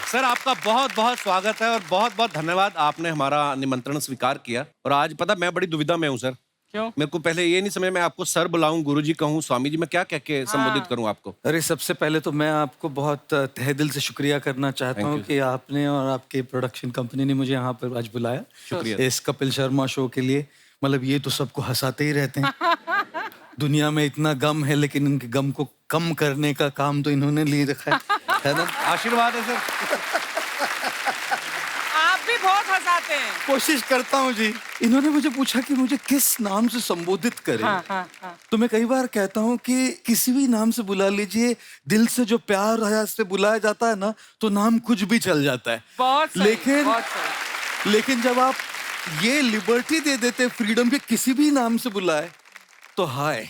Sir आपका बहुत बहुत स्वागत है और बहुत बहुत धन्यवाद, आपने हमारा निमंत्रण स्वीकार किया। और आज पता मैं बड़ी दुविधा में हूँ सर। क्यों? मेरे को पहले ये नहीं समझ में आपको सर बुलाऊं, गुरुजी कहूं, स्वामी जी, मैं क्या कह के संबोधित करूं आपको? अरे सबसे पहले तो मैं आपको बहुत तहे दिल से शुक्रिया करना चाहता Thank हूँ you, कि आपने और आपके प्रोडक्शन कंपनी ने मुझे यहाँ पर आज बुलाया। शुक्रिया। इस कपिल शर्मा शो के लिए। मतलब ये तो सबको हंसाते ही रहते हैं। दुनिया में इतना गम है लेकिन इनके गम को कम करने का काम तो इन्होंने ले रखा है ना? आशीर्वाद है सर। आप भी बहुत हंसाते हैं। कोशिश करता हूँ जी। इन्होंने मुझे पूछा कि मुझे किस नाम से संबोधित करें। हाँ। तो मैं कई बार कहता हूँ कि किसी भी नाम से बुला लीजिए, दिल से जो प्यार है से बुलाया जाता है ना, तो नाम कुछ भी चल जाता है। बहुत सही, लेकिन बहुत सही। लेकिन जब आप ये लिबर्टी दे देते फ्रीडम के किसी भी नाम से बुलाए, तो हाय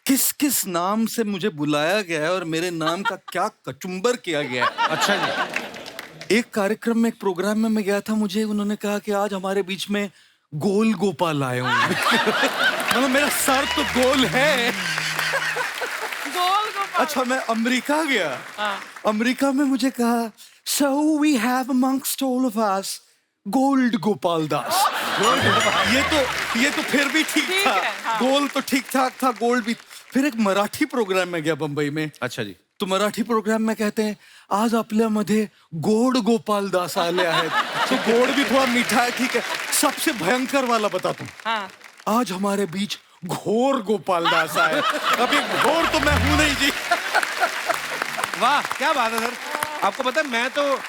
किस किस नाम से मुझे बुलाया गया है और मेरे नाम का क्या कचुम्बर किया गया है। अच्छा जी। एक कार्यक्रम में, एक प्रोग्राम में मैं गया था, मुझे उन्होंने कहा कि आज हमारे बीच में गोल गोपाल आए हुए हैं। मतलब मेरा सर तो गोल है। गोल गोपाल। अच्छा, मैं अमेरिका गया। हाँ। अमेरिका में मुझे कहा, so we have amongst all of us gold Gopal Das. ये तो फिर भी ठीक ठीक था। है, हाँ। गोल तो ठीक ठाक था, गोल्ड भी। फिर एक मराठी प्रोग्राम में गया बंबई में। अच्छा जी। तो मराठी प्रोग्राम में कहते हैं, आज आपल्यामध्ये गोड गोपाल दास आले आहेत। तो गोड भी थोड़ा मीठा है, ठीक है। सबसे भयंकर वाला बताता हूँ। हाँ। आज हमारे बीच घोर गोपाल दास आए। अभी घोर तो मैं हूं नहीं जी। वाह क्या बात है सर। आपको पता है मैं तो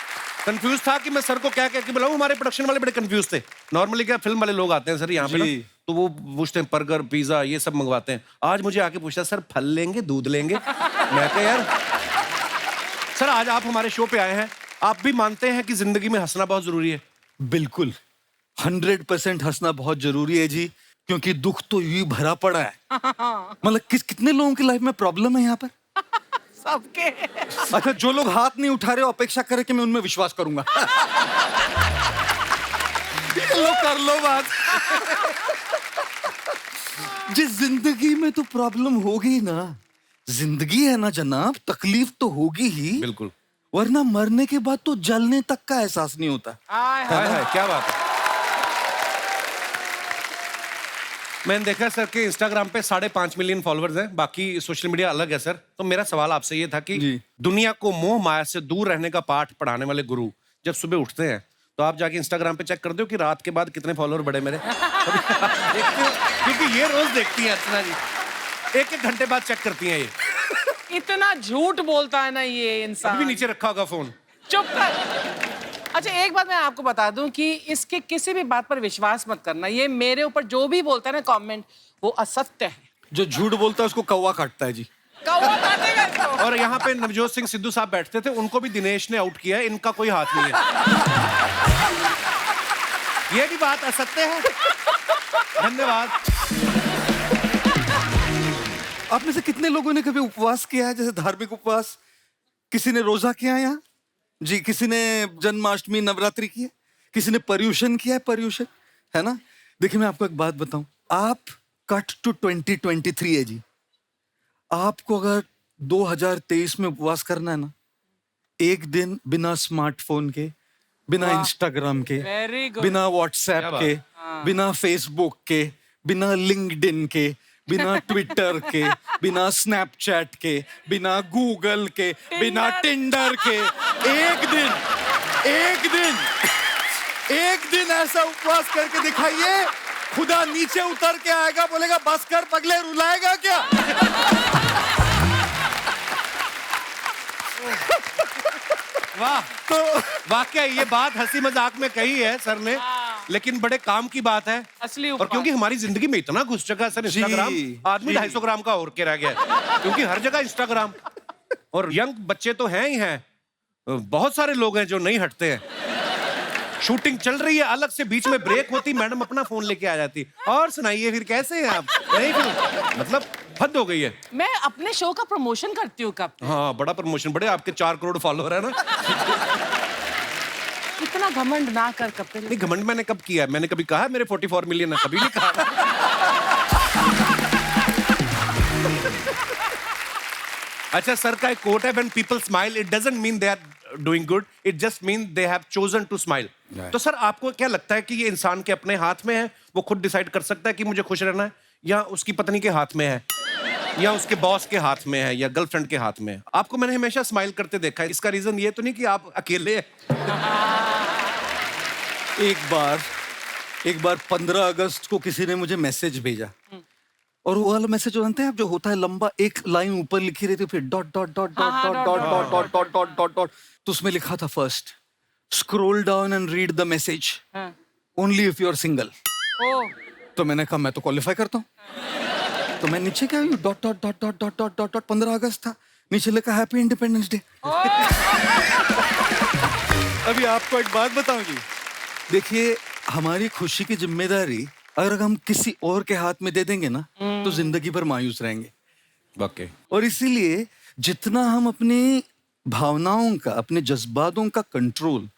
कंफ्यूज था कि मैं सर को क्या कह के बुलाऊं। हमारे प्रोडक्शन वाले बड़े कंफ्यूज थे। नॉर्मली क्या फिल्म वाले लोग आते हैं सर यहाँ पे ना, जी। तो वो पूछते हैं बर्गर पिज्जा ये सब मंगवाते हैं। आज मुझे आके पूछता सर फल लेंगे दूध लेंगे। मैं कहा यार सर आज आप हमारे शो पे आए हैं, आप भी मानते हैं कि जिंदगी में हंसना बहुत जरूरी है? बिल्कुल 100% हंसना बहुत जरूरी है जी, क्योंकि दुख तो यूं ही भरा पड़ा है। मतलब कितने लोगों की लाइफ में प्रॉब्लम है यहाँ पर। सबके। अच्छा, जो लोग हाथ नहीं उठा रहे हो अपेक्षा करें कि मैं उनमें विश्वास करूंगा। ये लो कर लो बात। जिस जिंदगी में तो प्रॉब्लम होगी ना, जिंदगी है ना जनाब, तकलीफ तो होगी ही। बिल्कुल। वरना मरने के बाद तो जलने तक का एहसास नहीं होता। हाय हाय हाय। हाय क्या बात है। मैंने देखा सर के इंस्टाग्राम पे 5.5 मिलियन फॉलोअर्स हैं, बाकी सोशल मीडिया अलग है सर। तो मेरा सवाल आपसे ये था कि जी। दुनिया को मोह माया से दूर रहने का पाठ पढ़ाने वाले गुरु जब सुबह उठते हैं तो आप जाके इंस्टाग्राम पे चेक कर दो कि रात के बाद कितने फॉलोअर बढ़े मेरे। देखते हो? क्योंकि ये रोज देखती हैं अर्चना जी, एक घंटे बाद चेक करती हैं ये। इतना झूठ बोलता है ना ये इंसान। अभी नीचे रखा होगा फोन। चुप कर। अच्छा एक बात मैं आपको बता दूं कि इसके किसी भी बात पर विश्वास मत करना। ये मेरे ऊपर जो भी बोलता है ना कमेंट, वो असत्य है। जो झूठ बोलता है उसको कौवा काटता है जी। कौवा काटेगा इसको। और यहाँ पे नवजोत सिंह सिद्धू साहब बैठते थे, उनको भी दिनेश ने आउट किया है, इनका कोई हाथ नहीं है। ये भी बात असत्य है। धन्यवाद। आप में से कितने लोगों ने कभी उपवास किया है, जैसे धार्मिक उपवास? किसी ने रोजा किया है यहाँ जी? किसी ने जन्माष्टमी नवरात्रि की है? किसी ने पर्यूषण किया है? पर्यूषण है ना। देखिए मैं आपको एक बात बताऊं, आप कट टू 2023 है जी। आपको अगर 2023 में उपवास करना है ना, एक दिन बिना स्मार्टफोन के, बिना इंस्टाग्राम के, Very good. बिना व्हाट्सएप क्या के, हाँ। बिना फेसबुक के, बिना लिंक्डइन के, बिना ट्विटर के, बिना स्नैपचैट के, बिना गूगल के, बिना टिंडर के, एक दिन ऐसा उपवास करके दिखाइए, खुदा नीचे उतर के आएगा, बोलेगा बस कर पगले, रुलाएगा क्या? वाह। तो वाकई ये बात हंसी मजाक में कही है सर ने, लेकिन बड़े काम की बात है। असली और उपवास। क्योंकि हमारी जिंदगी में इतना घुस चुका है सर इंस्टाग्राम, आदमी 250 ग्राम का और के रह गया है, क्योंकि हर जगह इंस्टाग्राम। और यंग बच्चे तो हैं ही हैं, बहुत सारे लोग हैं जो नहीं हटते हैं। शूटिंग चल रही है, अलग से बीच में ब्रेक होती, मैडम अपना फोन लेके आ जाती, और सुनाइए फिर कैसे हैं आप? नहीं फिर मतलब हद हो गई है। मैं अपने शो का प्रमोशन करती हूँ कब। हाँ बड़ा प्रमोशन, बड़े आपके 4 करोड़ फॉलोअर है ना। इतना घमंड ना कर कपिल। नहीं घमंड मैंने कब किया? मैंने कभी कहा मेरे 44 मिलियन है? कभी नहीं कहा। अच्छा सर का एक कोट है, when people smile it doesn't mean they are doing good, it just mean they have chosen to smile. तो सर आपको क्या लगता है कि ये इंसान के अपने हाथ में है, वो खुद डिसाइड कर सकता है कि मुझे खुश रहना है, या उसकी पत्नी के हाथ में है, या उसके बॉस के हाथ में है, या गर्लफ्रेंड के हाथ में है? आपको मैंने हमेशा स्माइल करते देखा है, इसका रीजन ये तो नहीं कि आप अकेले हैं? एक बार 15 अगस्त को किसी ने मुझे मैसेज भेजा, और वो वाला मैसेज जानते हैं आप, जो होता है लंबा, एक लाइन ऊपर लिखी रहती है, फिर dot dot dot dot dot dot dot dot dot dot dot dot, तो उसमें लिखा था first, scroll down and read the message, only if you are single. तो मैंने कहा मैं तो क्वालिफाई करता हूँ, तो मैं नीचे क्या, dot dot dot dot dot dot dot dot, 15 अगस्त था, नीचे लिखा हैप्पी इंडिपेंडेंस डे। अभी आपको एक बात बताऊं जी, देखिए हमारी खुशी की जिम्मेदारी अगर हम किसी और के हाथ में दे देंगे ना, तो जिंदगी भर मायूस रहेंगे। वाकई। और इसीलिए जितना हम अपनी भावनाओं का, अपने जज्बातों का कंट्रोल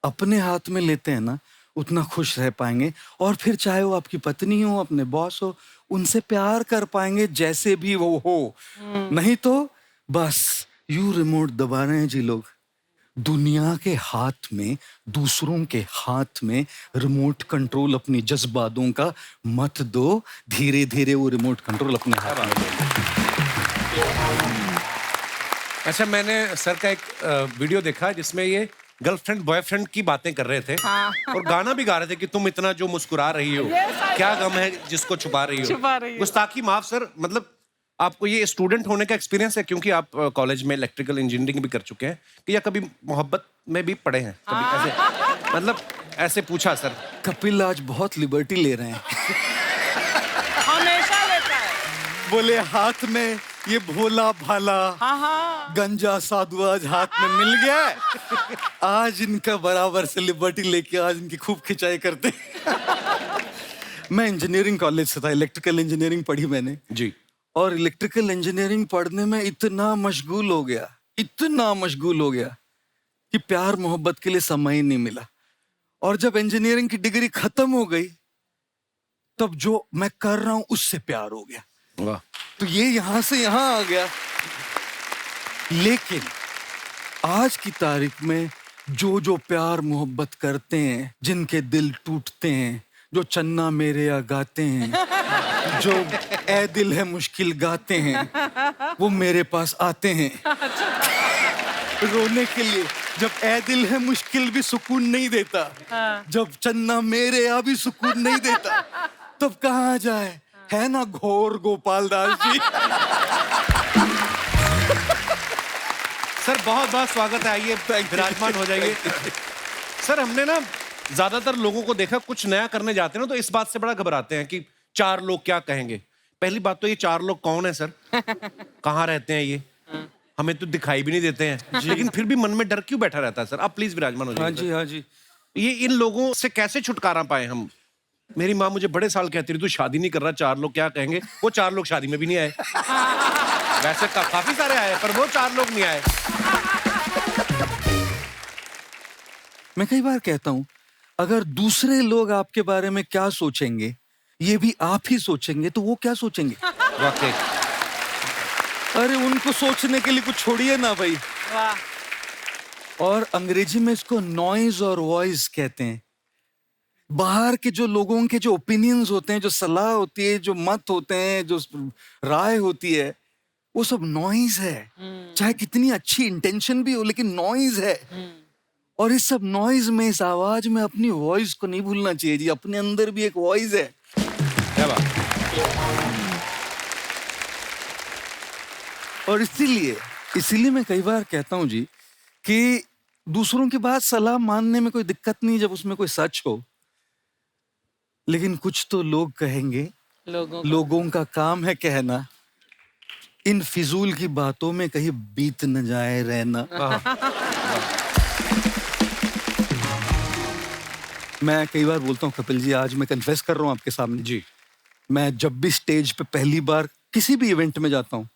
अपने हाथ में लेते हैं ना, उतना खुश रह पाएंगे। और फिर चाहे वो आपकी पत्नी हो, अपने बॉस हो, उनसे प्यार कर पाएंगे जैसे भी वो हो। नहीं तो बस यू रिमोट दबा रहे हैं जी लोग। दुनिया के हाथ में, दूसरों के हाथ में रिमोट कंट्रोल अपनी जज्बातों का मत दो, धीरे धीरे वो रिमोट कंट्रोल अपने हाथ में ले। अच्छा, मैंने सर का एक वीडियो देखा जिसमें ये गर्लफ्रेंड बॉयफ्रेंड की बातें कर रहे थे। और गाना भी गा रहे थे कि तुम इतना जो मुस्कुरा रही हो, क्या गम है जिसको छुपा रही हो। गुस्ताखी माफ सर, मतलब आपको ये स्टूडेंट होने का एक्सपीरियंस है, क्योंकि आप कॉलेज में इलेक्ट्रिकल इंजीनियरिंग भी कर चुके हैं, कि या कभी मोहब्बत में भी पड़े हैं कभी ऐसे, मतलब ऐसे पूछा सर। कपिल आज बहुत लिबर्टी ले रहे हैं। हमेशा लेता है। बोले हाथ में ये भोला भाला गंजा साधु आज हाथ में मिल गया, आज इनका बराबर से लिबर्टी लेके आज इनकी खूब खिंचाई करते। मैं इंजीनियरिंग कॉलेज से था, इलेक्ट्रिकल इंजीनियरिंग पढ़ी मैंने जी। और इलेक्ट्रिकल इंजीनियरिंग पढ़ने में इतना मशगूल हो गया कि प्यार मोहब्बत के लिए समय ही नहीं मिला। और जब इंजीनियरिंग की डिग्री खत्म हो गई, तब जो मैं कर रहा हूं उससे प्यार हो गया। वाह। तो ये यहां से यहां आ गया। लेकिन आज की तारीख में जो जो प्यार मोहब्बत करते हैं, जिनके दिल टूटते हैं, जो चन्ना मेरे या गाते हैं, जो ए दिल है मुश्किल गाते हैं, वो मेरे पास आते हैं रोने के लिए। जब ए दिल है मुश्किल भी सुकून नहीं देता, जब चन्ना मेरे या भी सुकून नहीं देता, तब कहाँ जाए, है ना घोर गोपाल दास जी। सर बहुत बहुत स्वागत है, आइए विराजमान हो जाइए। सर हमने ना ज्यादातर लोगों को देखा, कुछ नया करने जाते हैं ना तो इस बात से बड़ा घबराते हैं कि 4 लोग क्या कहेंगे। पहली बात तो ये 4 लोग कौन है सर, कहाँ रहते हैं ये, हमें तो दिखाई भी नहीं देते हैं, लेकिन फिर भी मन में डर क्यों बैठा रहता है सर? आप प्लीज विराजमान हो जाइए। हाँ जी, हाँ जी। ये इन लोगों से कैसे छुटकारा पाए हम? मेरी माँ मुझे बड़े साल कहती रही, तू शादी नहीं कर रहा, 4 लोग क्या कहेंगे। वो 4 लोग शादी में भी नहीं आए। वैसे काफी सारे आए, पर वो 4 लोग नहीं आए। मैं कई बार कहता हूं, अगर दूसरे लोग आपके बारे में क्या सोचेंगे ये भी आप ही सोचेंगे, तो वो क्या सोचेंगे? वाकई। अरे उनको सोचने के लिए कुछ छोड़िए ना भाई। और अंग्रेजी में इसको नॉइज और वॉइस कहते हैं। बाहर के जो लोगों के जो ओपिनियंस होते हैं, जो सलाह होती है, जो मत होते हैं, जो राय होती है, वो सब नॉइज है। चाहे कितनी अच्छी इंटेंशन भी हो, लेकिन नॉइज है। और इस सब नॉइज में, इस आवाज में अपनी वॉइस को नहीं भूलना चाहिए जी। अपने अंदर भी एक वॉइस है। क्या बात। और इसीलिए मैं कई बार कहता हूं जी कि दूसरों की बात सलाह मानने में कोई दिक्कत नहीं जब उसमें कोई सच हो, लेकिन कुछ तो लोग कहेंगे। लोगों का काम है कहना, इन फिजूल की बातों में कहीं बीत न जाए रहना। मैं कई बार बोलता हूँ कपिल जी, आज मैं कन्फेस कर रहा हूँ आपके सामने जी, मैं जब भी स्टेज पे पहली बार किसी भी इवेंट में जाता हूँ,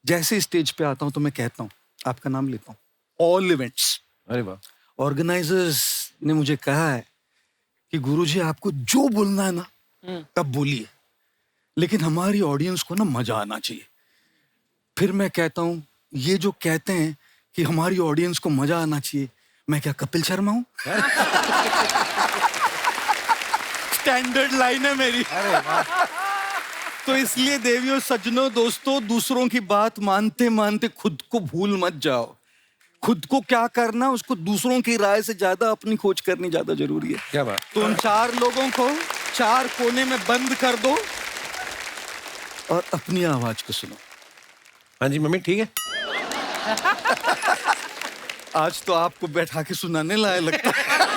जैसे स्टेज पे आता हूँ तो मैं कहता हूँ, आपका नाम लेता हूँ, ऑल इवेंट्स। अरे वाह। ऑर्गेनाइजर्स ने मुझे कहा है कि गुरुजी आपको जो बोलना है ना तब बोलिए, लेकिन हमारी ऑडियंस को ना मजा आना चाहिए। फिर मैं कहता हूँ, ये जो कहते हैं कि हमारी ऑडियंस को मजा आना चाहिए। मैं क्या कपिल शर्मा हूं? स्टैंडर्ड लाइन है मेरी। तो इसलिए देवियों, सज्जनों, दोस्तों, दूसरों की बात मानते मानते खुद को भूल मत जाओ। खुद को क्या करना, उसको दूसरों की राय से ज्यादा अपनी खोज करनी ज्यादा जरूरी है। क्या बात। तो उन 4 लोगों को 4 कोने में बंद कर दो और अपनी आवाज को सुनो। हाँ जी मम्मी ठीक है। आज तो आपको बैठा के सुनाने लायक लगता है।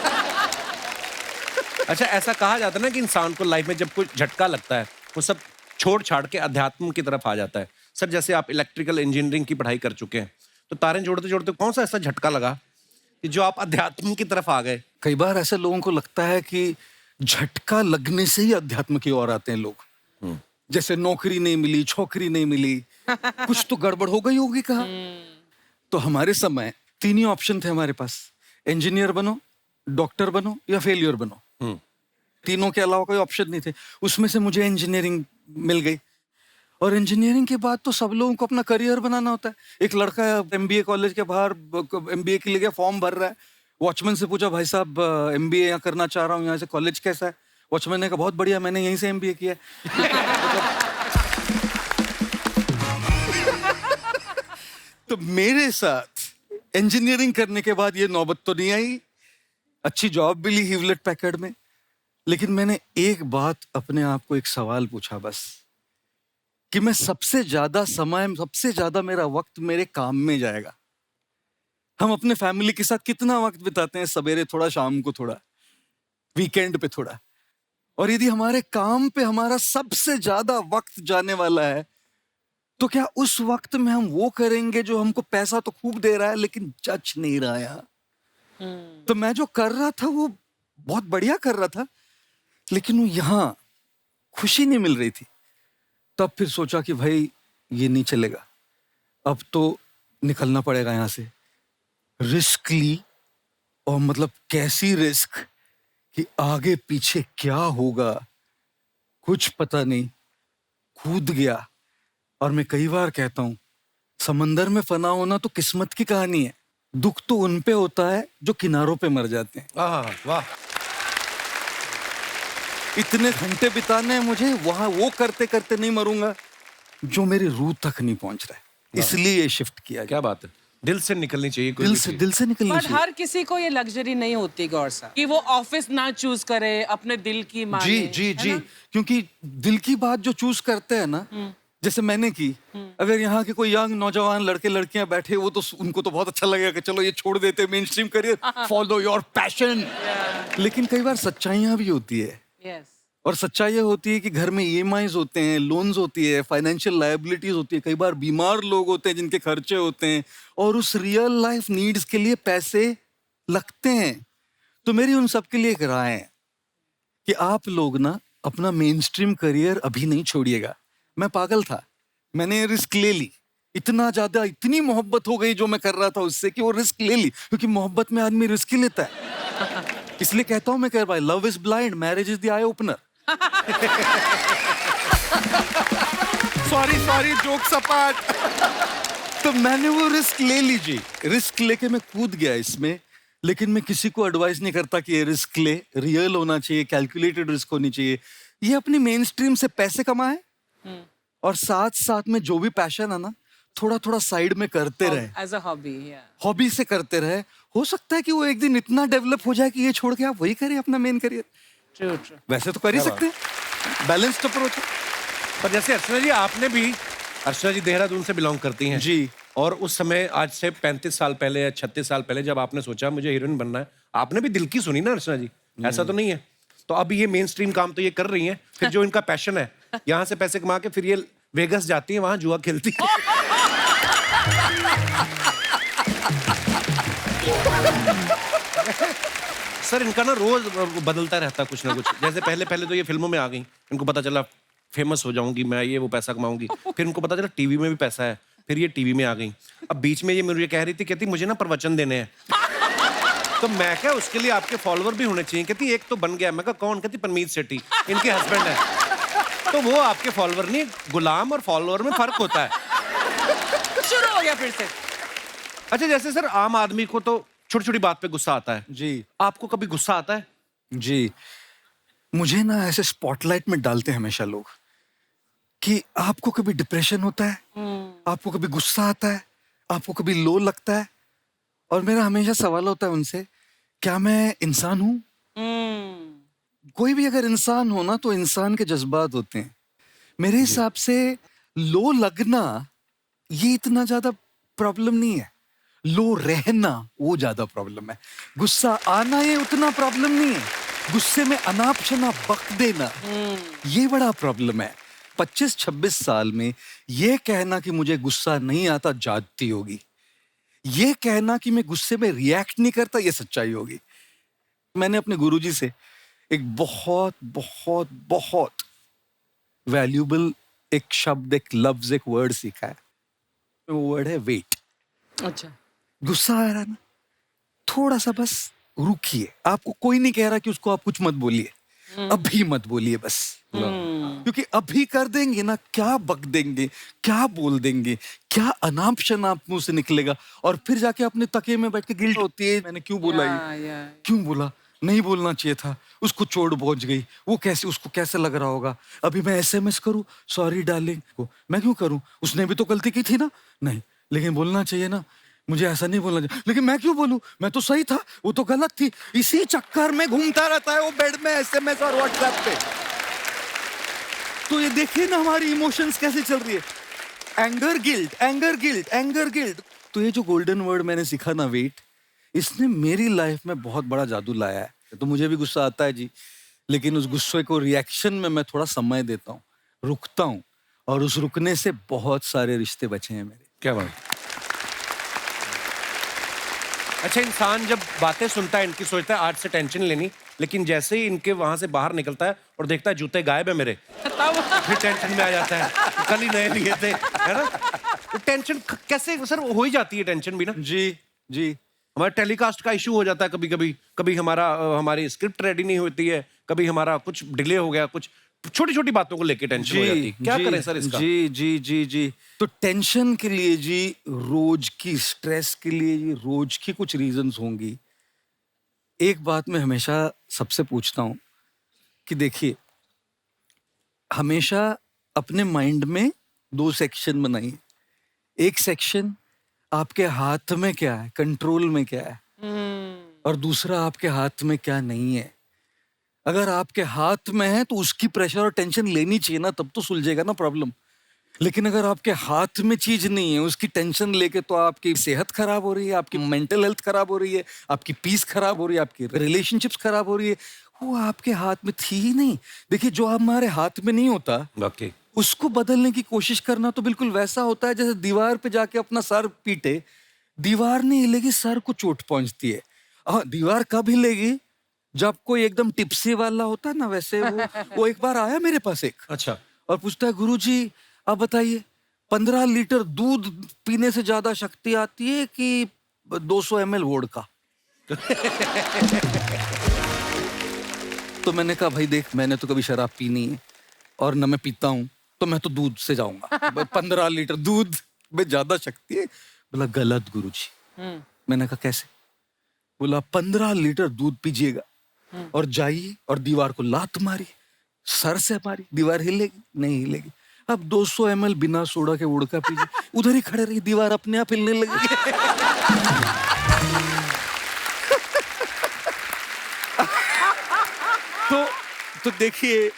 अच्छा, ऐसा कहा जाता है ना कि इंसान को लाइफ में जब कोई झटका लगता है वो सब छोड़ छाड़ के अध्यात्म की तरफ आ जाता है। सर जैसे आप इलेक्ट्रिकल इंजीनियरिंग की पढ़ाई कर चुके हैं, तो तारे जोड़ते जोड़ते कौन सा ऐसा झटका लगा कि जो आप अध्यात्म की तरफ आ गए? कई बार ऐसे लोगों को लगता है कि झटका लगने से ही अध्यात्म की ओर आते हैं लोग। जैसे नौकरी नहीं मिली, छोकरी नहीं मिली, कुछ तो गड़बड़ हो गई होगी कहा। तो हमारे समय 3 ही ऑप्शन थे हमारे पास, इंजीनियर बनो, डॉक्टर बनो या फेलियर बनो। तीनों के अलावा कोई ऑप्शन नहीं थे। उसमें से मुझे इंजीनियरिंग मिल गई और इंजीनियरिंग के बाद तो सब लोगों को अपना करियर बनाना होता है। एक लड़का एमबीए कॉलेज के बाहर एमबीए के लिए फॉर्म भर रहा है। वॉचमैन से पूछा, भाई साहब एमबीए यहाँ करना चाह रहा हूँ, यहाँ से कॉलेज कैसा है? वॉचमैन ने कहा, बहुत बढ़िया, मैंने यहीं से एमबीए किया है। तो मेरे साथ इंजीनियरिंग करने के बाद ये नौबत तो नहीं आई। अच्छी जॉब मिली ह्यूलेट पैकर्ड में, लेकिन मैंने एक बात अपने आप को एक सवाल पूछा बस, कि मैं सबसे ज्यादा मेरा वक्त मेरे काम में जाएगा। हम अपने फैमिली के साथ कितना वक्त बिताते हैं, सवेरे थोड़ा, शाम को थोड़ा, वीकेंड पे थोड़ा। और यदि हमारे काम पे हमारा सबसे ज्यादा वक्त जाने वाला है, तो क्या उस वक्त में हम वो करेंगे जो हमको पैसा तो खूब दे रहा है लेकिन जच नहीं रहा है? तो मैं जो कर रहा था वो बहुत बढ़िया कर रहा था, लेकिन वो यहां खुशी नहीं मिल रही थी। तब फिर सोचा कि भाई ये नहीं चलेगा, अब तो निकलना पड़ेगा यहां से। रिस्क ली, और मतलब कैसी रिस्क कि आगे पीछे क्या होगा कुछ पता नहीं। कूद गया। और मैं कई बार कहता हूं, समंदर में फना होना तो किस्मत की कहानी है। दुख तो उन पे होता है जो किनारों पे मर जाते हैं। वाह। इतने घंटे बिताने हैं मुझे वहां, वो करते करते नहीं मरूंगा जो मेरी रूह तक नहीं पहुंच रहा है। इसलिए ये शिफ्ट किया। क्या बात है, दिल से निकलनी चाहिए कोई दिल भी से चीज। दिल से निकलनी पर चाहिए। हर किसी को ये लग्जरी नहीं होती गौर साहब, कि वो ऑफिस ना चूज करे, अपने दिल की माने। जी जी है जी, ना? क्योंकि दिल की बात जो चूज करते हैं ना, जैसे मैंने की, अगर यहाँ के कोई यंग नौजवान लड़के लड़कियां बैठे, वो तो उनको तो बहुत अच्छा लगेगा कि चलो ये छोड़ देते main stream career, follow your passion. लेकिन कई बार सच्चाइयां भी होती है। Yes. और सच्चाई ये होती है कि घर में ईएमआईज होते हैं, लोन्स होती है, फाइनेंशियल लायबिलिटीज होती है, कई बार बीमार लोग होते हैं जिनके खर्चे होते हैं, और उस रियल लाइफ नीड्स के लिए पैसे लगते हैं। तो मेरी उन सब के लिए एक राय है कि आप लोग ना अपना मेन स्ट्रीम करियर अभी नहीं छोड़िएगा। मैं पागल था, मैंने रिस्क ले ली। इतना ज्यादा, इतनी मोहब्बत हो गई जो मैं कर रहा था उससे कि वो रिस्क ले ली, क्योंकि मोहब्बत में आदमी रिस्क ही लेता है। इसलिए कहता हूं मैं, कह भाई, love is blind, marriage is the eye opener. Sorry jokes apart. तो मैंने वो रिस्क ले लीजिए, रिस्क लेके मैं कूद गया इसमें। लेकिन मैं किसी को एडवाइस नहीं करता कि ये रिस्क ले, रियल होना चाहिए, कैलकुलेटेड रिस्क होनी चाहिए। ये अपनी मेन स्ट्रीम से पैसे कमाए और साथ साथ में जो भी पैशन है ना, थोड़ा थोड़ा साइड में करते रहे, एज अ हॉबी। हॉबी से करते रहे। हो सकता है कि वो एक दिन इतना डेवलप हो जाए कि ये छोड़ के आप वही करिए अपना मेन करियर। ट्रू। वैसे तो कर ही सकते हैं, बैलेंस्ड अप्रोच है। पर जैसे अर्चना जी, आपने भी, अर्चना जी देहरादून से बिलोंग करती हैं जी। और उस समय, आज से 35 साल पहले या 36 साल पहले, जब आपने सोचा मुझे हीरोइन बनना है, आपने भी दिल की सुनी ना अर्चना जी? ऐसा तो नहीं है? तो अब ये मेन स्ट्रीम काम तो ये कर रही हैं, फिर जो इनका पैशन है, यहाँ से पैसे कमा के फिर ये वेगस जाती है, वहां जुआ खेलती है। सर इनका ना रोज बदलता रहता कुछ ना कुछ। जैसे पहले तो ये फिल्मों में आ गई, इनको पता चला फेमस हो जाऊंगी मैं, ये वो पैसा कमाऊंगी। फिर इनको पता चला टीवी में भी पैसा है, फिर ये टीवी में आ गई। अब बीच में ये मुझे कह रही थी, कहती मुझे ना प्रवचन देने हैं। तो मैं क्या, उसके लिए आपके फॉलोअर भी होने चाहिए। कहती एक तो बन गया। मैं कहा कौन? कहती परमीत सेठी, इनके हस्बैंड है। तो वो आपके फॉलोअर नहीं, गुलाम और फॉलोअर में फर्क होता है। शुरू हो गया फिर से। अच्छा, जैसे सर आम आदमी को तो छोटी छोटी बात पे गुस्सा आता है, जी आपको कभी गुस्सा आता है? जी, मुझे ना ऐसे स्पॉटलाइट में डालते हैं हमेशा लोग कि आपको कभी डिप्रेशन होता है, आपको कभी गुस्सा आता है, आपको कभी लो लगता है, और मेरा हमेशा सवाल होता है उनसे, क्या मैं इंसान हूं? कोई भी अगर इंसान हो ना, तो इंसान के जज्बात होते हैं। मेरे हिसाब से लो लगना ये इतना ज्यादा प्रॉब्लम नहीं है, लो रहना वो ज्यादा प्रॉब्लम है। गुस्सा आना ये उतना प्रॉब्लम नहीं है, गुस्से में अनाप शनाप बक देना ये बड़ा प्रॉब्लम है। 25-26 साल में ये कहना कि मुझे गुस्सा नहीं आता जाती होगी, ये कहना कि मैं गुस्से में रिएक्ट नहीं करता ये सच्चाई होगी। मैंने अपने गुरुजी से एक बहुत बहुत बहुत वैल्यूबल एक शब्द, एक लफ्ज, एक वर्ड सीखा है। वो वर्ड है वेट। अच्छा। गुस्सा आ रहा है ना, थोड़ा सा बस रुकिए। आपको कोई नहीं कह रहा कि उसको आप कुछ मत बोलिए, अभी मत बोलिए बस, क्योंकि अभी कर देंगे ना, क्या बक देंगे, क्या बोल देंगे, क्या अनाप शनाप मुंह से निकलेगा, और फिर जाके अपने तकिए में बैठ के गिल्ट होती है, मैंने क्यों बोला ये, क्यों बोला, नहीं बोलना चाहिए था, उसको चोट पहुंच गई, वो कैसे, उसको कैसे लग रहा होगा, अभी मैं एसएमएस करूं सॉरी डार्लिंग को, मैं क्यों करूं, उसने भी तो गलती की थी ना, नहीं लेकिन बोलना चाहिए ना, मुझे ऐसा नहीं बोलना चाहिए, लेकिन मैं क्यों बोलूं, मैं तो सही था, वो तो गलत थी। इसी चक्कर में घूमता रहता है वो बेड में एसएमएस और व्हाट्सएप पे। तो ये देखिए ना हमारी इमोशंस कैसे चल रही है, anger guilt, anger guilt, anger guilt. तो ये जो गोल्डन वर्ड मैंने सीखा ना, वेट, इसने मेरी लाइफ में बहुत बड़ा जादू लाया है। तो मुझे भी गुस्सा आता है जी, लेकिन उस गुस्से को रिएक्शन में मैं थोड़ा समय देता हूँ, रुकता हूँ, और उस रुकने से बहुत सारे रिश्ते बचे हैं मेरे। क्या बात। अच्छा, इंसान जब बातें सुनता है इनकी सोचता है आज से टेंशन लेनी, लेकिन जैसे ही इनके वहां से बाहर निकलता है और देखता है जूते गायब है मेरे, फिर टेंशन में आ जाता है, कल ही नए लिए थे, है ना। तो टेंशन कैसे सर हो ही जाती है, टेंशन भी ना। जी जी, हमारे टेलीकास्ट का इशू हो जाता है कभी कभी, कभी हमारी स्क्रिप्ट रेडी नहीं होती है, कभी हमारा कुछ डिले हो गया, कुछ छोटी छोटी बातों को लेके टेंशन हो जाती है। क्या करें सर इसका? जी जी जी जी, तो टेंशन के लिए जी, रोज की स्ट्रेस के लिए जी, रोज की कुछ रीजंस होंगी। एक बात मैं हमेशा सबसे पूछता हूं कि देखिए, हमेशा अपने माइंड में 2 सेक्शन बनाइए। एक सेक्शन आपके हाथ में क्या है, कंट्रोल में क्या है, और दूसरा आपके हाथ में क्या नहीं है। अगर आपके हाथ में है तो उसकी प्रेशर और टेंशन लेनी चाहिए ना, तब तो सुलझेगा ना प्रॉब्लम। लेकिन अगर आपके हाथ में चीज नहीं है, उसकी टेंशन लेके तो आपकी सेहत खराब हो रही है, आपकी मेंटल हेल्थ खराब हो रही है, आपकी पीस खराब हो रही है, आपकी रिलेशनशिप्स खराब हो रही है। वो आपके हाथ में थी ही नहीं। देखिए, जो हमारे हाथ में नहीं होता, ओके। उसको बदलने की कोशिश करना तो बिल्कुल वैसा होता है जैसे दीवार पे जाके अपना सर पीटे, दीवार नहीं हिलेगी, सर को चोट पहुंचती है। हाँ, दीवार कब हिलेगी, जब कोई एकदम टिप्सी वाला होता है ना, वैसे वो एक बार आया मेरे पास एक, अच्छा। और पूछता है, गुरुजी आप बताइए 15 लीटर दूध पीने से ज्यादा शक्ति आती है कि 200 ml वोडका? तो मैंने कहा, भाई देख, मैंने तो कभी शराब पी नहीं है और न मैं पीता हूं, तो मैं तो दूध से जाऊंगा। 15 लीटर दूध में ज्यादा शक्ति है। बोला गलत गुरुजी। मैंने कहा कैसे? बोला 15 लीटर दूध पीजिएगा और जाइए और दीवार को लात मारी, सर से मारी, दीवार हिलेगी नहीं? हिलेगी। अब 200 ml बिना सोडा के वोडका पीजिए, उधर ही खड़े रही, दीवार अपने आप हिलने लगी। तो देखिए,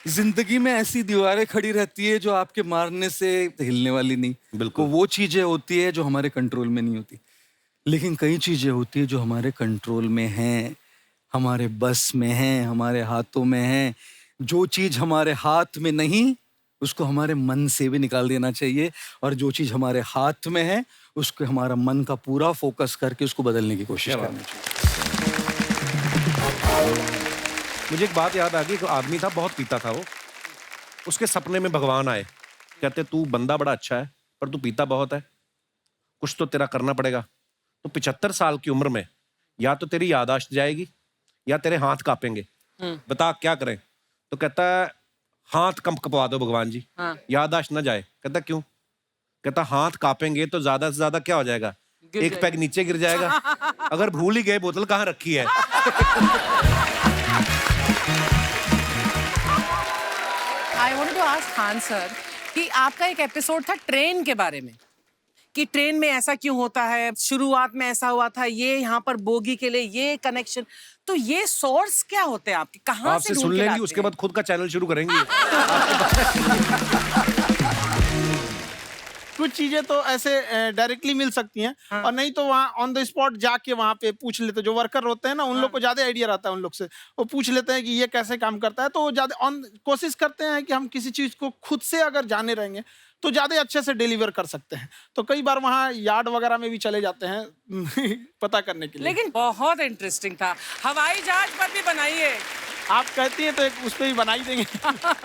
जिंदगी में ऐसी दीवारें खड़ी रहती है जो आपके मारने से हिलने वाली नहीं। बिल्कुल। वो चीजें होती है जो हमारे कंट्रोल में नहीं होती, लेकिन कई चीजें होती है जो हमारे कंट्रोल में हैं, हमारे बस में हैं, हमारे हाथों में हैं। जो चीज हमारे हाथ में नहीं, उसको हमारे मन से भी निकाल देना चाहिए, और जो चीज हमारे हाथ में है, उसको हमारा मन का पूरा फोकस करके उसको बदलने की कोशिश करनी चाहिए। मुझे एक बात याद आ गई, एक आदमी था, बहुत पीता था वो, उसके सपने में भगवान आए, कहते तू बंदा बड़ा अच्छा है पर तू पीता बहुत है, कुछ तो तेरा करना पड़ेगा। तो 75 साल की उम्र में या तो तेरी याददाश्त जाएगी या तेरे हाथ कांपेंगे, बता क्या करें? तो कहता है हाथ कंपवा दो भगवान जी, याददाश्त ना जाए। कहता क्यों? कहता हाथ कांपेंगे तो ज्यादा से ज्यादा क्या हो जाएगा, एक पैग नीचे गिर जाएगा। अगर भूल ही गए बोतल कहाँ रखी है। I wanted to ask Khan sir कि आपका एक एपिसोड था ट्रेन के बारे में, कि ट्रेन में ऐसा क्यों होता है, शुरुआत में ऐसा हुआ था, ये यहाँ पर बोगी के लिए ये कनेक्शन, तो ये सोर्स क्या होते हैं आपके, कहाँ से आपसे सुन लेंगी, उसके बाद खुद का चैनल शुरू करेंगी। कुछ चीजें तो ऐसे डायरेक्टली मिल सकती हैं, और नहीं तो वहाँ ऑन द स्पॉट जाके वहाँ पे पूछ लेते, जो वर्कर होते हैं ना, उन लोग को ज्यादा आइडिया रहता है उन लोग से, वो पूछ लेते हैं कि ये कैसे काम करता है, तो वो ज्यादा ऑन कोशिश करते हैं कि हम किसी चीज को खुद से अगर जाने रहेंगे तो ज्यादा अच्छे से डिलीवर कर सकते हैं। तो कई बार वहाँ यार्ड वगैरह में भी चले जाते हैं पता करने के लिए। लेकिन बहुत इंटरेस्टिंग था, हवाई जहाज पर भी बनाइए। आप कहती हैं तो एक उस पर भी बना ही देंगे।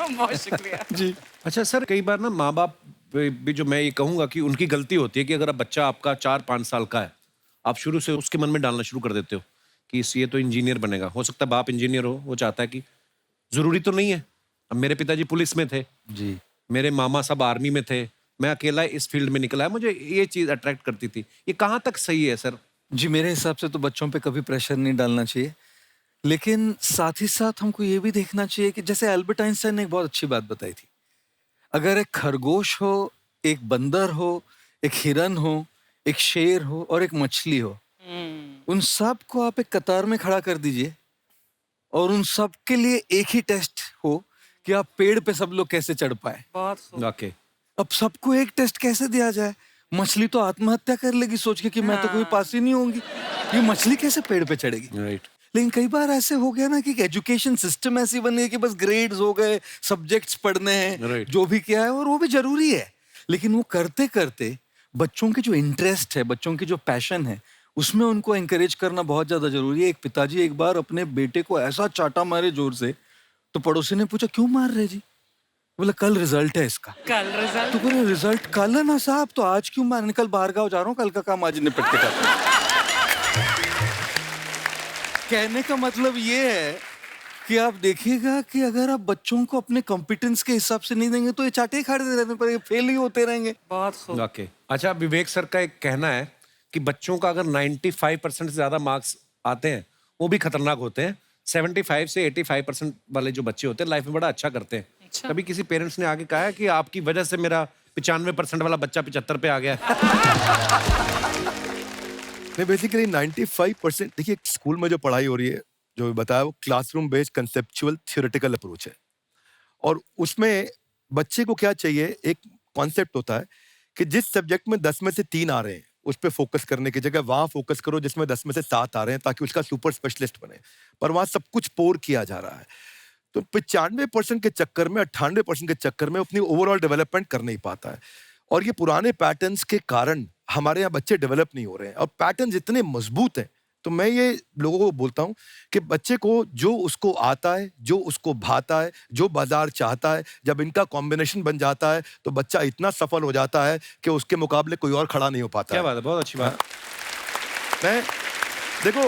बहुत शुक्रिया जी। अच्छा सर, कई बार ना माँ बाप भी, जो मैं ये कहूंगा कि उनकी गलती होती है कि अगर अब बच्चा आपका 4-5 साल का है, आप शुरू से उसके मन में डालना शुरू कर देते हो कि ये तो इंजीनियर बनेगा। हो सकता है बाप इंजीनियर हो, वो चाहता है कि जरूरी तो नहीं है। अब मेरे पिताजी पुलिस में थे जी, मेरे मामा सब आर्मी में थे, मैं अकेला इस फील्ड में निकला है, मुझे ये चीज अट्रैक्ट करती थी। ये कहाँ तक सही है सर? जी, मेरे हिसाब से तो बच्चों पे कभी प्रेशर नहीं डालना चाहिए, लेकिन साथ ही साथ हमको ये भी देखना चाहिए कि जैसे अल्बर्ट आइंस्टाइन ने एक बहुत अच्छी बात बताई थी, अगर एक खरगोश हो, एक बंदर हो, एक हिरन हो, एक शेर हो और एक मछली हो, उन सब को आप एक कतार में खड़ा कर दीजिए और उन सब के लिए एक ही टेस्ट हो कि आप पेड़ पे सब लोग कैसे चढ़ पाए। बहुत खूब। ओके, अब सबको एक टेस्ट कैसे दिया जाए? मछली तो आत्महत्या कर लेगी सोच के कि मैं तो कोई पास ही नहीं होंगी, ये मछली कैसे पेड़ पे चढ़ेगी? राइट। लेकिन कई बार ऐसे हो गया ना कि एजुकेशन सिस्टम ऐसी बन गई कि बस ग्रेड्स हो गए, सब्जेक्ट्स पढ़ने हैं, Right. जो भी किया है, और वो भी जरूरी है, लेकिन वो करते करते बच्चों की जो इंटरेस्ट है, बच्चों की जो पैशन है, उसमें उनको एंकरेज करना बहुत ज्यादा जरूरी है। एक पिताजी एक बार अपने बेटे को ऐसा चाटा मारे जोर से, तो पड़ोसी ने पूछा क्यों मार रहे जी? बोला कल रिजल्ट है इसका। कल रिजल्ट? तो बोले रिजल्ट कल है ना साहब, तो आज क्यों मारने? कल बाहर गाँव जा रहा हूँ, कल का काम आज निपट के करता हूं। कहने का मतलब ये है कि आप देखिएगा कि अगर आप बच्चों को अपने कॉम्पिटेंस के हिसाब से नहीं देंगे तो ये चाटे ही खाते रहने पर फेल ही होते रहेंगे। बहुत खूब। ओके, अच्छा, विवेक सर का एक कहना है कि बच्चों का अगर 95% से ज्यादा मार्क्स आते हैं वो भी खतरनाक होते हैं। 75 से 85% वाले जो बच्चे होते हैं लाइफ में बड़ा अच्छा करते हैं। अच्छा। कभी किसी पेरेंट्स ने आगे कहा है कि आपकी वजह से मेरा 95% वाला बच्चा 75 पे आ गया? नहीं, बेसिकली 95%, देखिए स्कूल में जो पढ़ाई हो रही है, जो बताया, वो classroom based conceptual theoretical approach है, और उसमें बच्चे को क्या चाहिए, एक कॉन्सेप्ट होता है कि जिस सब्जेक्ट में 10 में से 3 आ रहे हैं उस पर फोकस करने की जगह वहां फोकस करो जिसमें 10 में से 7 आ रहे हैं, ताकि उसका सुपर स्पेशलिस्ट बने। पर वहां सब कुछ पोर किया जा रहा है, तो 95% के चक्कर में, 98% के चक्कर में अपनी ओवरऑल डेवलपमेंट कर नहीं पाता है। और ये पुराने पैटर्न्स के कारण हमारे यहाँ बच्चे डेवलप नहीं हो रहे हैं, और पैटर्न्स इतने मजबूत हैं। तो मैं ये लोगों को बोलता हूँ कि बच्चे को जो उसको आता है, जो उसको भाता है, जो बाजार चाहता है, जब इनका कॉम्बिनेशन बन जाता है तो बच्चा इतना सफल हो जाता है कि उसके मुकाबले कोई और खड़ा नहीं हो पाता। क्या बात है, बहुत अच्छी बात। मैं देखो,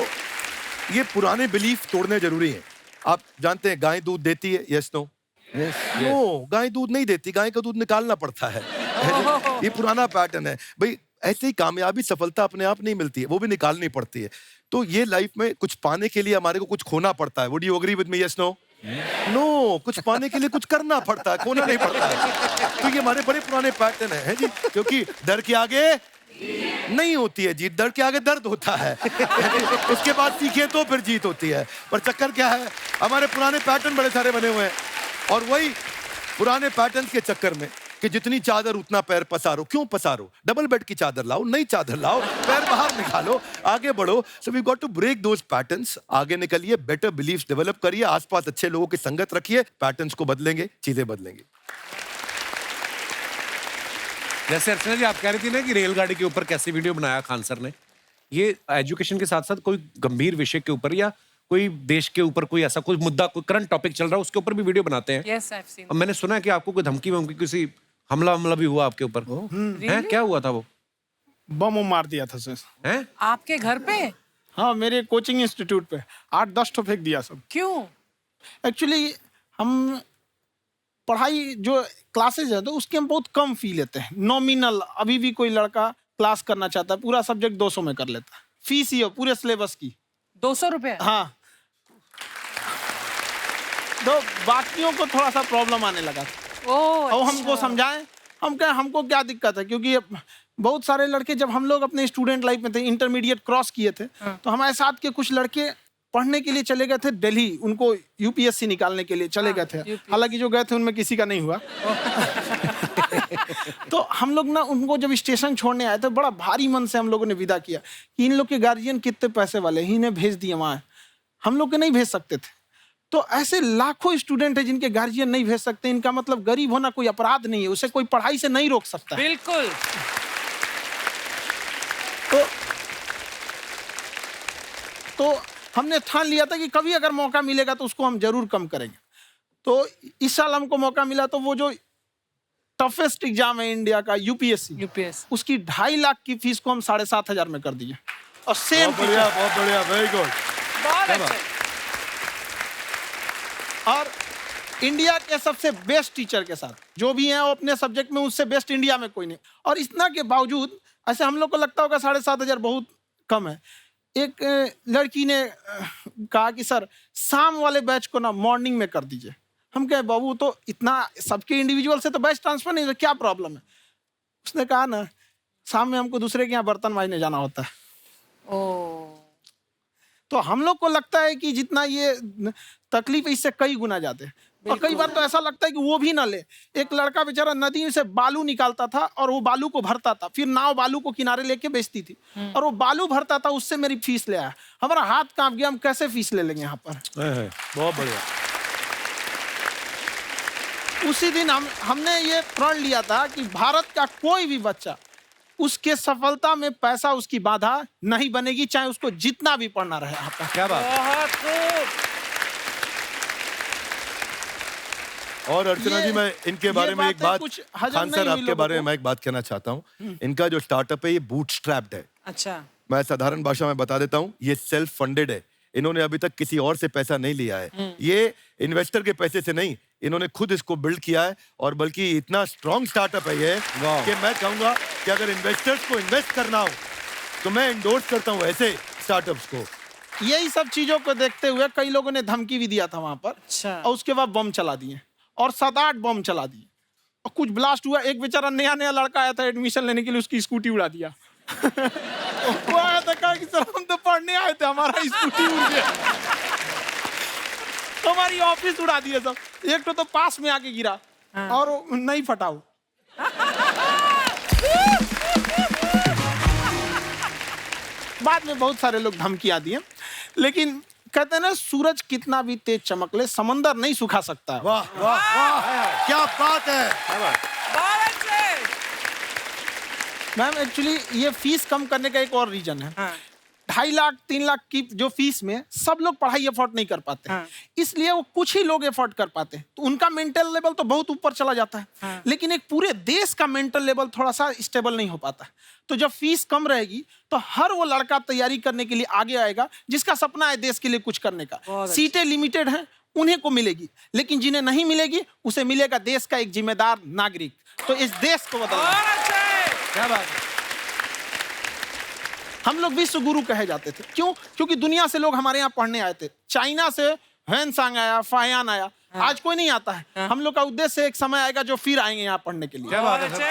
ये पुराने बिलीफ तोड़ने जरूरी हैं। आप जानते हैं गाय दूध देती है, यस नो? नो, गाय दूध नहीं देती, गाय का दूध निकालना पड़ता है। ये पुराना पैटर्न है भाई। ऐसे ही कामयाबी, सफलता अपने आप नहीं मिलती है, वो भी निकालनी पड़ती है। तो ये लाइफ में कुछ पाने के लिए हमारे को कुछ खोना पड़ता है। Would you agree with me, yes no? No, कुछ पाने के लिए कुछ करना पड़ता है, खोना नहीं पड़ता है। तो ये हमारे बड़े पुराने पैटर्न है जी, क्योंकि डर के आगे नहीं होती है जीत, डर के आगे दर्द होता है। उसके बाद सीखे तो फिर जीत होती है। पर चक्कर क्या है, हमारे पुराने पैटर्न बड़े सारे बने हुए हैं, और वही पुराने पैटर्न के चक्कर में कि जितनी चादर उतना पैर पसारो। क्यों पसारो? डबल बेड की चादर लाओ, नई चादर लाओ, पैर बाहर निकालो, आगे बढ़ो। So we got to break those patterns. आगे निकलिए, बेटर बिलीफ्स डेवलप करिए, आसपास अच्छे लोगों की संगत रखिए, पैटर्न्स को बदलेंगे, चीजें बदलेंगी। जैसे अर्चना जी आप कह रही थी ना कि रेलगाड़ी के ऊपर कैसे वीडियो बनाया खान सर ने, ये एजुकेशन के साथ साथ कोई गंभीर विषय के ऊपर या कोई देश के ऊपर कोई ऐसा कोई मुद्दा, कोई करंट टॉपिक चल रहा है, उसके ऊपर भी वीडियो बनाते हैं। Yes, I've seen अब मैंने सुना है कि आपको कोई धमकी वमकी, किसी हमला भी हुआ आपके ऊपर, है? क्या हुआ था वो? बम मार दिया था सर। हैं? आपके घर पे? हाँ, मेरे कोचिंग इंस्टीट्यूट पे 8-10 ठो फेंक दिया सब। क्यों? एक्चुअली हम पढ़ाई जो क्लासेज है तो उसके हम बहुत कम फी लेते हैं, नॉमिनल। अभी भी कोई लड़का क्लास करना चाहता है, पूरा सब्जेक्ट 200 में कर लेता है, फीस ही हो पूरे सिलेबस की। 200 रुपए? हाँ, तो बाकियों को थोड़ा सा प्रॉब्लम आने लगा ओह, और हमको समझाएं, हम कहें हमको क्या दिक्कत है, क्योंकि बहुत सारे लड़के जब हम लोग अपने स्टूडेंट लाइफ में थे, इंटरमीडिएट क्रॉस किए थे, तो हमारे साथ के कुछ लड़के पढ़ने के लिए चले गए थे दिल्ली, उनको यूपीएससी निकालने के लिए चले गए थे, हालांकि जो गए थे उनमें किसी का नहीं हुआ। तो हम लोग ना उनको जब स्टेशन छोड़ने आए थे, बड़ा भारी मन से हम लोगों ने विदा किया कि इन लोग के गार्जियन कितने पैसे वाले हैं, इन्हें भेज दिए वहां, हम लोग के नहीं भेज सकते थे। तो ऐसे लाखों स्टूडेंट है जिनके गार्जियन नहीं भेज सकते। इनका मतलब गरीब होना कोई अपराध नहीं है, उसे कोई पढ़ाई से नहीं रोक सकता। बिल्कुल। तो हमने ठान लिया था कि कभी अगर मौका मिलेगा तो उसको हम जरूर कम करेंगे। तो इस साल हमको मौका मिला, तो वो जो टफेस्ट एग्जाम है इंडिया का यूपीएससी, उसकी 2.5 लाख की फीस को हम 7,500 में कर दिए। और सेम बहुत बढ़िया, वेरी गुड। बहुत अच्छे। और इंडिया के सबसे बेस्ट टीचर के साथ जो भी हैं वो अपने सब्जेक्ट में उससे बेस्ट इंडिया में कोई नहीं। और इतना के बावजूद ऐसे हम लोग को लगता होगा 7,500 बहुत कम है। एक लड़की ने कहा कि सर शाम वाले बैच को ना मॉर्निंग में कर दीजिए। हम कहे बाबू तो इतना सबके इंडिविजुअल से तो बैच ट्रांसफर नहीं, क्या प्रॉब्लम है? उसने कहा ना शाम में हमको दूसरे के यहाँ बर्तन मांजने जाना होता है। तो हम लोग को लगता है कि जितना ये तकलीफ इससे कई गुना ज्यादा है। और कई बार तो ऐसा लगता है कि वो भी ना ले। एक लड़का बेचारा नदी से बालू निकालता था और वो बालू को भरता था, फिर नाव बालू को किनारे लेके बेचती थी, और वो बालू भरता था, उससे मेरी फीस ले आया। हमारा हाथ कांप गया, हम कैसे फीस ले लेंगे यहाँ पर। बहुत बढ़िया। उसी दिन हमने ये प्रण लिया था कि भारत का कोई भी बच्चा उसके सफलता में पैसा उसकी बाधा नहीं बनेगी, चाहे उसको जितना भी पढ़ना रहे यहाँ पर। क्या बात। बहुत खूब। और अर्चना जी, मैं इनके बारे में एक बात, खान सर आपके बारे में मैं एक बात कहना चाहता हूँ। इनका जो स्टार्टअप है ये बूटस्ट्रैप्ड है। अच्छा। मैं साधारण भाषा में बता देता हूँ, ये सेल्फ फंडेड है। इन्होंने अभी तक किसी और से पैसा नहीं लिया है, ये इन्वेस्टर के पैसे से नहीं, इन्होंने खुद इसको बिल्ड किया है। और बल्कि इतना स्ट्रॉन्ग स्टार्टअप है ये कि मैं कहूंगा कि अगर इन्वेस्टर्स को इन्वेस्ट करना हो तो मैं इंडोर्स करता हूँ ऐसे स्टार्टअप्स को। यही सब चीजों को देखते हुए कई लोगों ने धमकी भी दिया था वहां पर। अच्छा। और उसके बाद बम चला दिए, और 7-8 बम चला दिए, और कुछ ब्लास्ट हुआ। एक बेचारा नया लड़का आया था एडमिशन लेने के लिए, उसकी स्कूटी उड़ा दिया। वो आया था, कहा कि सर हम तो पढ़ने आए थे, हमारा स्कूटी उड़ गया। हमारी ऑफिस उड़ा दिए सब। एक तो पास में आके गिरा, और नहीं फटा वो। बाद में बहुत सारे लोग धमकियां दिए, लेकिन कहते हैं ना सूरज कितना भी तेज चमक ले समंदर नहीं सुखा सकता। वाह वाह वाह, क्या बात है। मैम एक्चुअली ये फीस कम करने का एक और रीजन है। 2.5 लाख 3 लाख की जो फीस में सब लोग पढ़ाई एफोर्ड नहीं कर पाते, इसलिए वो कुछ ही लोग एफोर्ड कर पाते हैं, तो उनका मेंटल लेवल तो बहुत ऊपर चला जाता है। लेकिन एक पूरे देश का मेंटल लेवल थोड़ा सा स्टेबल नहीं हो पाता। तो जब फीस कम रहेगी तो हर वो लड़का तैयारी करने के लिए आगे आएगा जिसका सपना है देश के लिए कुछ करने का। सीटें लिमिटेड हैं, उन्हें को मिलेगी, लेकिन जिन्हें नहीं मिलेगी उसे मिलेगा देश का एक जिम्मेदार नागरिक। तो इस देश को बदलना। क्या बात है। हम लोग विश्व गुरु कहे जाते थे, क्यों? क्योंकि दुनिया से लोग हमारे यहाँ पढ़ने आए थे। चाइना से ह्वेनसांग आया, फायान आया, आज कोई नहीं आता है। हम लोग का उद्देश्य एक समय आएगा जो फिर आएंगे यहाँ पढ़ने के लिए। क्या बात है सर।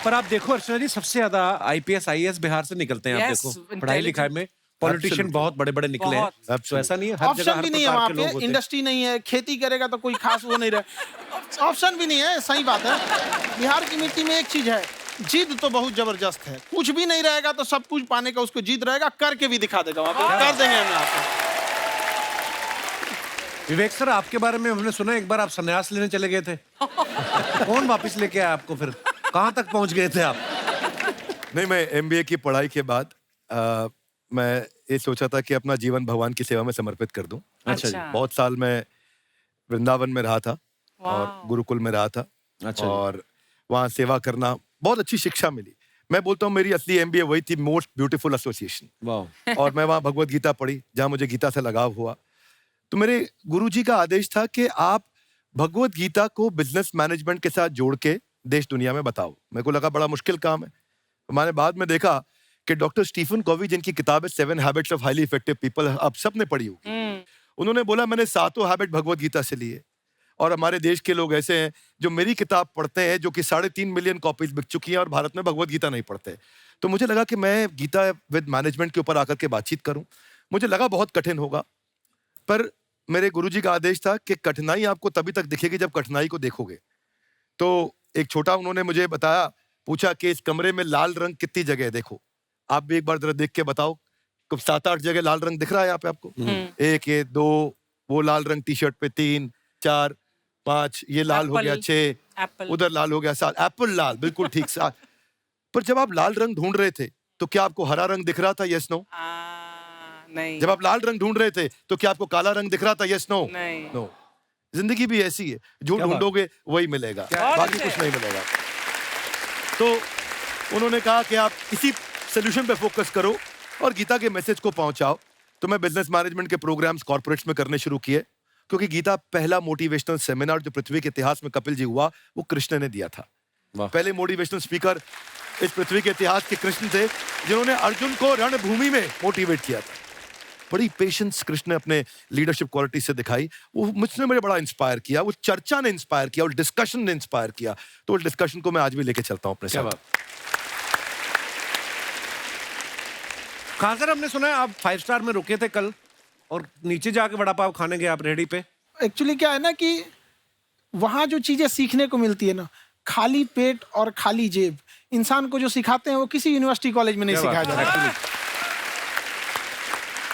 पर आप देखो अर्चना जी, सबसे ज्यादा आईपीएस आईएएस बिहार से निकलते हैं। आप Yes, देखो पढ़ाई लिखाई में पॉलिटिशियन बहुत बड़े बड़े निकले हैं। तो ऐसा नहीं है, हर जगह ऑप्शन भी नहीं है वहाँ पे, इंडस्ट्री नहीं है, खेती करेगा तो कोई खास वो नहीं रहे, ऑप्शन भी नहीं है। सही बात है। बिहार की मिट्टी में एक चीज है, जिद तो बहुत जबरदस्त है। कुछ भी नहीं रहेगा तो सब कुछ पाने का उसको जिद रहेगा, करके भी दिखा देगा। वहाँ पे कर देंगे हम यहाँ पे। विवेक सर, आपके बारे में हमने सुना एक बार आप संन्यास लेने चले गए थे। कौन वापस लेके आया आपको? फिर कहाँ तक पहुंच गए थे आप? नहीं, मैं एमबीए की पढ़ाई के बाद मैं ये सोचा था कि अपना जीवन भगवान की सेवा में समर्पित कर दूं। अच्छा जी। बहुत साल मैं वृंदावन में रहा था और गुरुकुल में रहा था। अच्छा। और वहाँ सेवा करना, बहुत अच्छी शिक्षा मिली। मैं बोलता हूँ मेरी असली एमबीए वही थी, मोस्ट ब्यूटीफुल एसोसिएशन। वाह। और मैं वहाँ भगवत गीता पढ़ी, जहाँ मुझे गीता से लगाव हुआ। तो मेरे गुरुजी का आदेश था कि आप भगवत गीता को बिजनेस मैनेजमेंट के साथ जोड़ के देश दुनिया में बताओ। मेरे को लगा बड़ा मुश्किल काम है। मैंने बाद में देखा कि डॉक्टर स्टीफन कॉवी, जिनकी किताब है 7 habits of highly effective people, आप सबने पढ़ी होगी, उन्होंने बोला मैंने 7 हैबिट भगवत गीता से लिए। और हमारे देश के लोग ऐसे हैं जो मेरी किताब पढ़ते हैं, जो कि 3.5 मिलियन कॉपीज बिक चुकी हैं, और भारत में भगवत गीता नहीं पढ़ते। तो मुझे लगा कि मैं गीता विद मैनेजमेंट के ऊपर आकर के बातचीत करूं। मुझे लगा बहुत कठिन होगा, पर मेरे गुरुजी का आदेश था कि कठिनाई आपको तभी तक दिखेगी जब कठिनाई को देखोगे। तो एक छोटा उन्होंने मुझे बताया, पूछा कि इस कमरे में लाल रंग कितनी जगह है, देखो आप भी एक बार जरा देख के बताओ। 7-8 जगह लाल रंग दिख रहा है यहाँ पे आपको? 1 ये 2, वो लाल रंग टी शर्ट पे 3 4 5, ये लाल हो गया 6, उधर लाल हो गया 7, एप्पल लाल, बिल्कुल ठीक 7। पर जब आप लाल रंग ढूंढ रहे थे तो क्या आपको हरा रंग दिख रहा था? Yes no? नहीं। जब आप लाल रंग ढूंढ रहे थे तो क्या आपको काला रंग दिख रहा था? Yes no? नहीं। नो। जिंदगी भी ऐसी है, जो ढूंढोगे वही मिलेगा, बाकी कुछ नहीं मिलेगा। तो उन्होंने कहा कि आप इसी सोल्यूशन पे फोकस करो और गीता के मैसेज को पहुंचाओ। तो मैं बिजनेस मैनेजमेंट के प्रोग्राम्स कॉर्पोरेट्स में करने शुरू किए, क्योंकि गीता पहला मोटिवेशनल सेमिनार जो पृथ्वी के इतिहास में कपिल जी हुआ, वो कृष्ण ने दिया था। पहले मोटिवेशनल स्पीकर इस पृथ्वी के इतिहास के कृष्ण थे, जिन्होंने अर्जुन को रणभूमि में मोटिवेट किया था। बड़ी पेशेंस कृष्ण ने अपने लीडरशिप क्वालिटी से दिखाई। वो मुझसे मुझे बड़ा इंस्पायर किया, वो चर्चा ने इंस्पायर किया, वो डिस्कशन ने इंस्पायर किया। तो उस डिस्कशन को मैं आज भी लेके चलता हूं अपने साथ। खान सर, हमने सुना है आप 5 स्टार में रुके थे कल, और नीचे जाके वड़ा पाव खाने गए आप रेहड़ी पे। एक्चुअली क्या है ना कि वहाँ जो चीजें सीखने को मिलती है ना, खाली पेट और खाली जेब इंसान को जो सिखाते हैं वो किसी यूनिवर्सिटी कॉलेज में नहीं सिखाया जाता।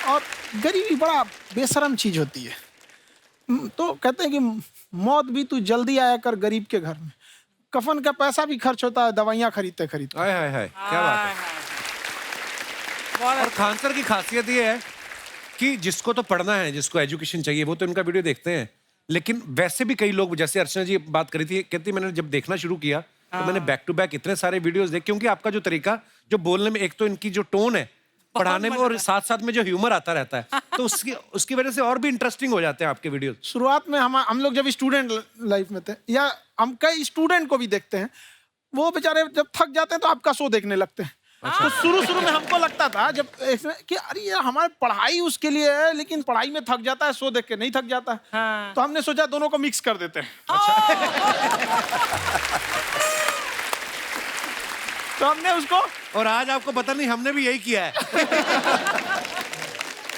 और गरीबी बड़ा बेशरम चीज होती है। तो कहते हैं कि मौत भी तू जल्दी आया कर गरीब के घर में। कफन का पैसा भी खर्च होता है दवाइयाँ खरीदते खरीदते। हाय हाय हाय, क्या बात है। और खान सर की खासियत ये है कि जिसको तो पढ़ना है, जिसको एजुकेशन चाहिए, वो तो इनका वीडियो देखते हैं। लेकिन वैसे भी कई लोग, जैसे अर्चना जी बात करी थी, कहती मैंने जब देखना शुरू किया तो मैंने बैक टू बैक इतने सारे वीडियोस देखे, क्योंकि आपका जो तरीका जो बोलने में, एक तो इनकी जो टोन है पढ़ाने में, और साथ साथ में जो ह्यूमर आता रहता है, तो उसकी वजह से और भी इंटरेस्टिंग हो जाते हैं आपके वीडियो। शुरुआत में हम लोग जब स्टूडेंट लाइफ में थे, या हम कई स्टूडेंट को भी देखते हैं, वो बेचारे जब थक जाते हैं तो आपका शो देखने लगते हैं। तो शुरू में हमको लगता था जब कि अरे ये हमारी पढ़ाई उसके लिए है, लेकिन पढ़ाई में थक जाता है, शो देख के नहीं थक जाता है। हाँ। तो हमने सोचा दोनों को मिक्स कर देते हैं। तो हमने उसको, और आज आपको पता नहीं, हमने भी यही किया है।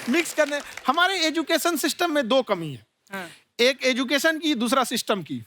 मिक्स करने। हमारे एजुकेशन सिस्टम में 2 कमी है। एक एजुकेशन की, दूसरा सिस्टम की।